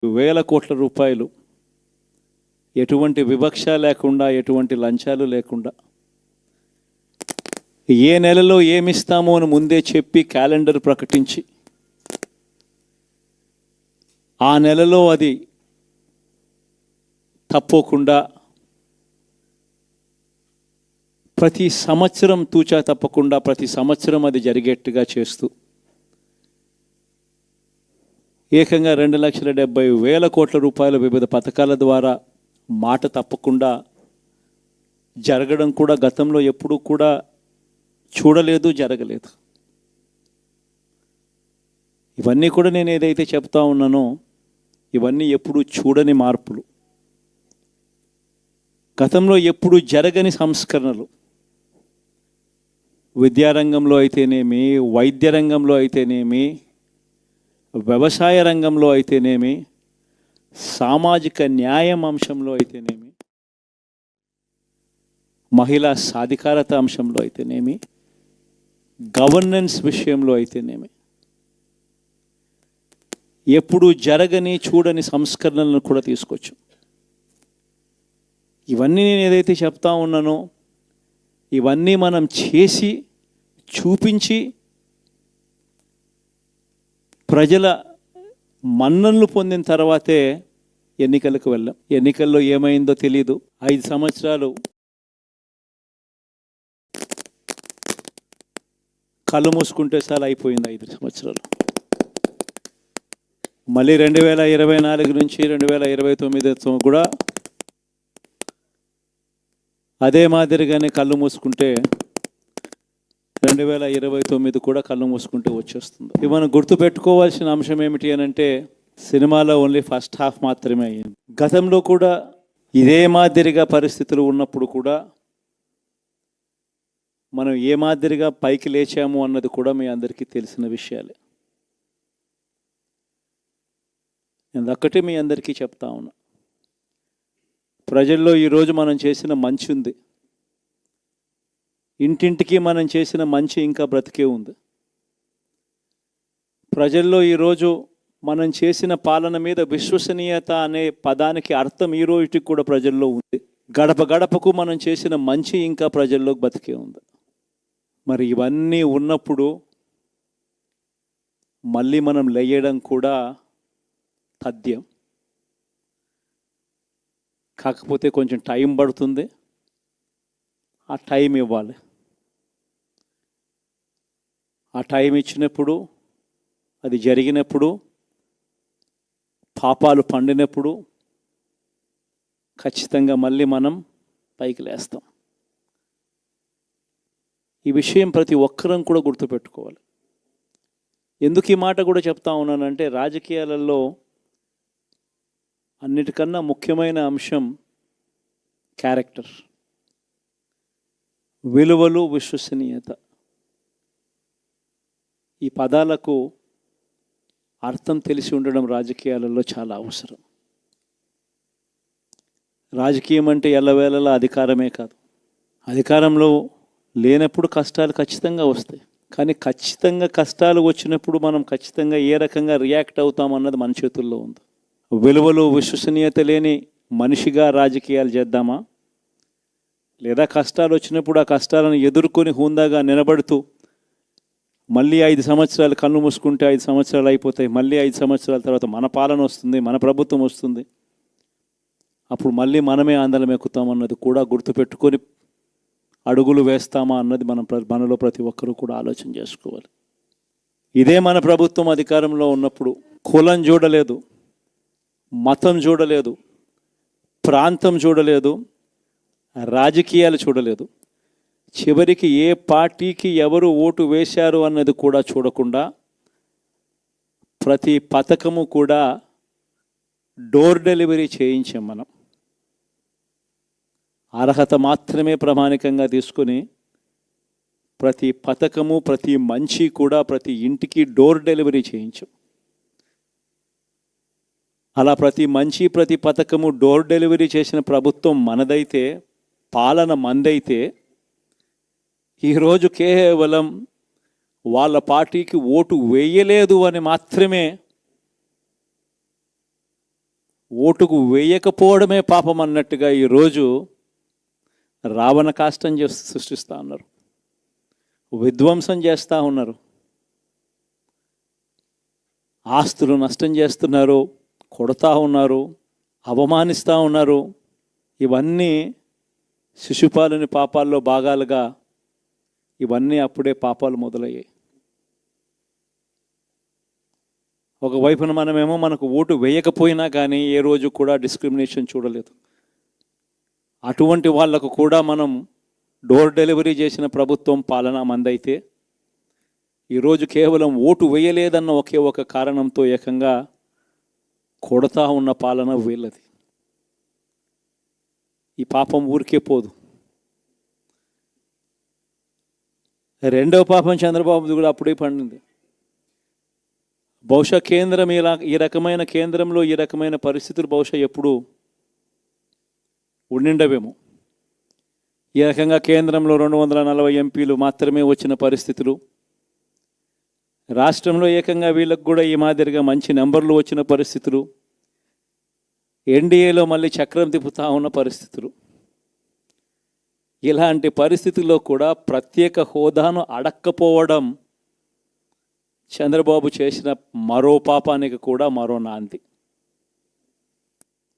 వేల కోట్ల రూపాయలు ఎటువంటి వివక్ష లేకుండా, ఎటువంటి లంచాలు లేకుండా, ఏ నెలలో ఏమిస్తామో అని ముందే చెప్పి క్యాలెండర్ ప్రకటించి ఆ నెలలో అది తప్పకుండా ప్రతి సంవత్సరం తూచా తప్పకుండా ప్రతి సంవత్సరం అది జరిగేట్టుగా చేస్తూ ఏకంగా 2,70,000 కోట్ల రూపాయల వివిధ పథకాల ద్వారా మాట తప్పకుండా జరగడం కూడా గతంలో ఎప్పుడూ కూడా చూడలేదు, జరగలేదు. ఇవన్నీ కూడా నేను ఏదైతే చెప్తా ఉన్నానో ఇవన్నీ ఎప్పుడూ చూడని మార్పులు, గతంలో ఎప్పుడూ జరగని సంస్కరణలు. విద్యారంగంలో అయితేనేమి, వైద్య రంగంలో అయితేనేమి, వ్యవసాయ రంగంలో అయితేనేమి, సామాజిక న్యాయం అంశంలో అయితేనేమి, మహిళా సాధికారత అంశంలో అయితేనేమి, గవర్నెన్స్ విషయంలో అయితేనేమి ఎప్పుడు జరగని చూడని సంస్కరణలను కూడా తీసుకొచ్చు. ఇవన్నీ నేను ఏదైతే చెప్తా ఉన్నానో ఇవన్నీ మనం చేసి చూపించి ప్రజల మన్ననలు పొందిన తర్వాతే ఎన్నికలకు వెళ్ళాం. ఎన్నికల్లో ఏమైందో తెలీదు. 5 సంవత్సరాలు కళ్ళు మూసుకుంటే చాలా అయిపోయింది. 5 సంవత్సరాలు. మళ్ళీ 2024 నుంచి 2029 కూడా అదే మాదిరిగానే కళ్ళు మూసుకుంటే 2029 కూడా కళ్ళు మూసుకుంటే వచ్చేస్తుంది. ఇవి మనం గుర్తుపెట్టుకోవాల్సిన అంశం ఏమిటి అని అంటే, సినిమాలో ఓన్లీ ఫస్ట్ హాఫ్ మాత్రమే అయ్యింది. గతంలో కూడా ఇదే మాదిరిగా పరిస్థితులు ఉన్నప్పుడు కూడా మనం ఏ మాదిరిగా పైకి లేచాము అన్నది కూడా మీ అందరికీ తెలిసిన విషయాలే. నేను ఒక్కటే మీ అందరికీ చెప్తా ఉన్నా, ప్రజల్లో ఈరోజు మనం చేసిన మంచి ఉంది. ఇంటింటికి మనం చేసిన మంచి ఇంకా బ్రతికే ఉంది. ప్రజల్లో ఈరోజు మనం చేసిన పాలన మీద విశ్వసనీయత అనే పదానికి అర్థం ఈ రోజుకి కూడా ప్రజల్లో ఉంది. గడప గడపకు మనం చేసిన మంచి ఇంకా ప్రజల్లో బతికే ఉంది. మరి ఇవన్నీ ఉన్నప్పుడు మళ్ళీ మనం లేయడం కూడా తథ్యం. కాకపోతే కొంచెం టైం పడుతుంది. ఆ టైం ఇవ్వాలి. ఆ టైం ఇచ్చినప్పుడు, అది జరిగినప్పుడు, పాపాలు పండినప్పుడు ఖచ్చితంగా మళ్ళీ మనం పైకి లేస్తాం. ఈ విషయం ప్రతి ఒక్కరం కూడా గుర్తుపెట్టుకోవాలి. ఎందుకు ఈ మాట కూడా చెప్తా ఉన్నానంటే, రాజకీయాలలో అన్నిటికన్నా ముఖ్యమైన అంశం క్యారెక్టర్, విలువలు, విశ్వసనీయత. ఈ పదాలకు అర్థం తెలిసి ఉండడం రాజకీయాలలో చాలా అవసరం. రాజకీయం అంటే ఎల్లవేళలా అధికారమే కాదు. అధికారంలో లేనప్పుడు కష్టాలు ఖచ్చితంగా వస్తాయి. కానీ ఖచ్చితంగా కష్టాలు వచ్చినప్పుడు మనం ఖచ్చితంగా ఏ రకంగా రియాక్ట్ అవుతామన్నది మన చేతుల్లో ఉంది. విలువలు, విశ్వసనీయత లేని మనిషిగా రాజకీయాలు చేద్దామా, లేదా కష్టాలు వచ్చినప్పుడు ఆ కష్టాలను ఎదుర్కొని హుందాగా నిలబడుతూ మళ్ళీ 5 సంవత్సరాలు కళ్ళు మూసుకుంటే 5 సంవత్సరాలు అయిపోతాయి, మళ్ళీ 5 సంవత్సరాల తర్వాత మన పాలన వస్తుంది, మన ప్రభుత్వం వస్తుంది, అప్పుడు మళ్ళీ మనమే ఆందోళన ఎక్కుతామన్నది కూడా గుర్తుపెట్టుకొని అడుగులు వేస్తామా అన్నది మనలో ప్రతి ఒక్కరూ కూడా ఆలోచన చేసుకోవాలి. ఇదే మన ప్రభుత్వం అధికారంలో ఉన్నప్పుడు కులం చూడలేదు, మతం చూడలేదు, ప్రాంతం చూడలేదు, రాజకీయాలు చూడలేదు, చివరికి ఏ పార్టీకి ఎవరు ఓటు వేశారు అన్నది కూడా చూడకుండా ప్రతి పథకము కూడా డోర్ డెలివరీ చేయించాం. మనం అర్హత మాత్రమే ప్రామాణికంగా తీసుకొని ప్రతి పథకము, ప్రతి మంచి కూడా ప్రతి ఇంటికి డోర్ డెలివరీ చేయించాం. అలా ప్రతి మంచి, ప్రతి పథకము డోర్ డెలివరీ చేసిన ప్రభుత్వం మనదైతే, పాలన మందైతే, ఈరోజు కేవలం వాళ్ళ పార్టీకి ఓటు వేయలేదు అని మాత్రమే ఓటుకు వేయకపోవడమే పాపం అన్నట్టుగా ఈరోజు రావణ కాష్టం చేసి సృష్టిస్తూ ఉన్నారు, విధ్వంసం చేస్తూ ఉన్నారు, ఆస్తులు నష్టం చేస్తున్నారు, కొడతా ఉన్నారు, అవమానిస్తూ ఉన్నారు. ఇవన్నీ శిశుపాలుని పాపాల్లో భాగాలుగా ఇవన్నీ అప్పుడే పాపాలు మొదలయ్యాయి. ఒకవైపున మనమేమో మనకు ఓటు వేయకపోయినా కానీ ఏ రోజు కూడా డిస్క్రిమినేషన్ చూడలేదు. అటువంటి వాళ్లకు కూడా మనం డోర్ డెలివరీ చేసిన ప్రభుత్వం పాలన మందైతే ఈరోజు కేవలం ఓటు వేయలేదన్న ఒకే ఒక కారణంతో ఏకంగా కొడతా ఉన్న పాలన వీళ్ళది. ఈ పాపం ఊరికే పోదు. రెండవ పాపం చంద్రబాబుది కూడా అప్పుడే పండింది. బహుశా కేంద్రం ఈ రకమైన కేంద్రంలో ఈ రకమైన పరిస్థితులు బహుశా ఎప్పుడు ఉండిండవేమో. ఈ రకంగా కేంద్రంలో 240 ఎంపీలు మాత్రమే వచ్చిన పరిస్థితులు, రాష్ట్రంలో ఏకంగా వీళ్ళకు కూడా ఈ మాదిరిగా మంచి నెంబర్లు వచ్చిన పరిస్థితులు, ఎన్డీఏలో మళ్ళీ చక్రం తిప్పుతా ఉన్న పరిస్థితులు. ఇలాంటి పరిస్థితుల్లో కూడా ప్రత్యేక హోదాను అడక్కపోవడం చంద్రబాబు చేసిన మరో పాపానికి కూడా మరో నాంది.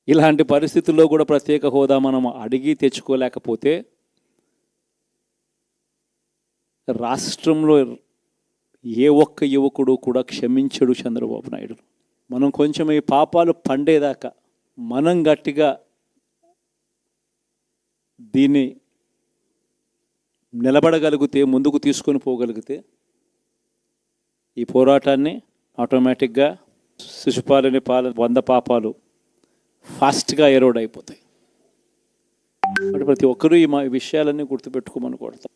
ఇలాంటి పరిస్థితుల్లో కూడా ప్రత్యేక హోదా మనం అడిగి తెచ్చుకోలేకపోతే రాష్ట్రంలో ఏ ఒక్క యువకుడు కూడా క్షమించడు చంద్రబాబు నాయుడు. మనం కొంచెం ఈ పాపాలు పండేదాకా మనం గట్టిగా దీన్ని నిలబడగలిగితే, ముందుకు తీసుకొని పోగలిగితే ఈ పోరాటాన్ని ఆటోమేటిక్గా శిశుపాలుని 100 పాపాలు ఫాస్ట్గా ఎరోడ్ అయిపోతాయి. అంటే ప్రతి ఒక్కరూ ఈ విషయాలన్నీ గుర్తుపెట్టుకోమని కొడతాం.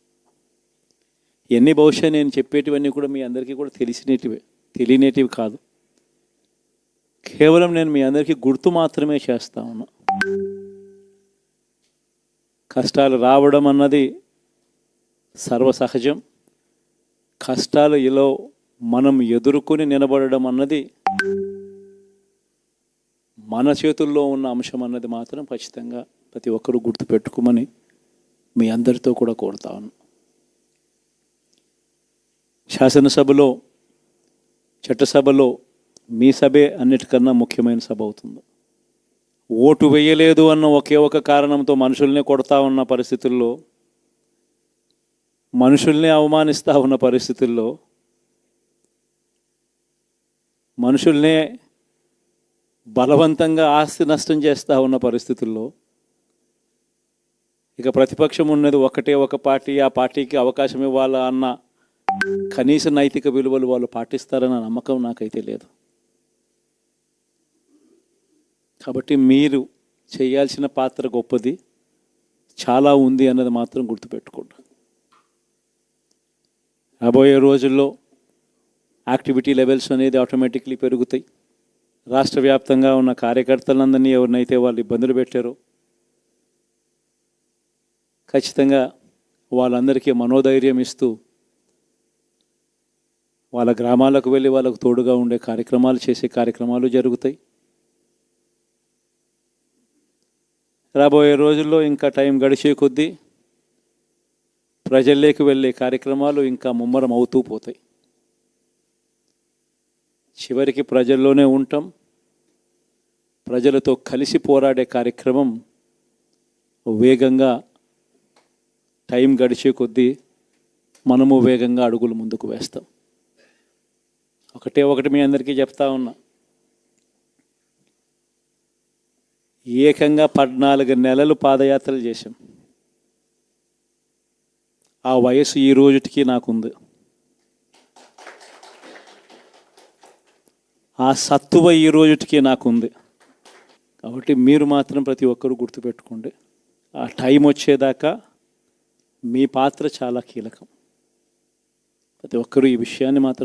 ఎన్ని బహుశా నేను చెప్పేటివన్నీ కూడా మీ అందరికీ కూడా తెలియనేటివి కాదు. కేవలం నేను మీ అందరికీ గుర్తు మాత్రమే చేస్తా ఉన్నా. కష్టాలు రావడం అన్నది సర్వసహజం. కష్టాలు ఇలా మనం ఎదుర్కొని నిలబడడం అన్నది మన చేతుల్లో ఉన్న అంశం అన్నది మాత్రం ఖచ్చితంగా ప్రతి ఒక్కరూ గుర్తుపెట్టుకోమని మీ అందరితో కూడా కోరుతా ఉన్నాను. శాసనసభలో, చట్టసభలో మీ సభే అన్నిటికన్నా ముఖ్యమైన సభ అవుతుంది. ఓటు వేయలేదు అన్న ఒకే ఒక కారణంతో మనుషుల్ని కొడతా ఉన్న పరిస్థితుల్లో, మనుషుల్ని అవమానిస్తూ ఉన్న పరిస్థితుల్లో, మనుషుల్నే బలవంతంగా ఆస్తి నష్టం చేస్తూ ఉన్న పరిస్థితుల్లో ఇక ప్రతిపక్షం ఉన్నది ఒకటే ఒక పార్టీ, ఆ పార్టీకి అవకాశం ఇవ్వాలా అన్న కనీస నైతిక విలువలు వాళ్ళు పాటిస్తారన్న నమ్మకం నాకైతే లేదు. కాబట్టి మీరు చేయాల్సిన పాత్ర గొప్పది, చాలా ఉంది అన్నది మాత్రం గుర్తుపెట్టుకోండి. రాబోయే రోజుల్లో యాక్టివిటీ లెవెల్స్ అనేది ఆటోమేటిక్లీ పెరుగుతాయి. రాష్ట్ర వ్యాప్తంగా ఉన్న కార్యకర్తలందరినీ ఎవరినైతే వాళ్ళు ఇబ్బందులు పెట్టారో ఖచ్చితంగా వాళ్ళందరికీ మనోధైర్యం ఇస్తూ వాళ్ళ గ్రామాలకు వెళ్ళి వాళ్ళకు తోడుగా ఉండే చేసే కార్యక్రమాలు జరుగుతాయి. రాబోయే రోజుల్లో ఇంకా టైం గడిచే కొద్దీ ప్రజల్లోకి వెళ్ళే కార్యక్రమాలు ఇంకా ముమ్మరం అవుతూ పోతాయి. చివరికి ప్రజల్లోనే ఉంటాం. ప్రజలతో కలిసి పోరాడే కార్యక్రమం వేగంగా టైం గడిచే కొద్దీ మనము వేగంగా అడుగులు ముందుకు వేస్తాం. ఒకటి మీ అందరికీ చెప్తా ఉన్నా, ఏకంగా 14 నెలలు పాదయాత్రలు చేశాం. ఆ వయసు ఈ రోజుటికి నాకుంది. ఆ సత్తువ ఈ రోజుటికి నాకుంది. కాబట్టి మీరు మాత్రం ప్రతి ఒక్కరూ గుర్తుపెట్టుకోండి, ఆ టైం వచ్చేదాకా మీ పాత్ర చాలా కీలకం. ప్రతి ఒక్కరూ ఈ విషయాన్ని మాత్రం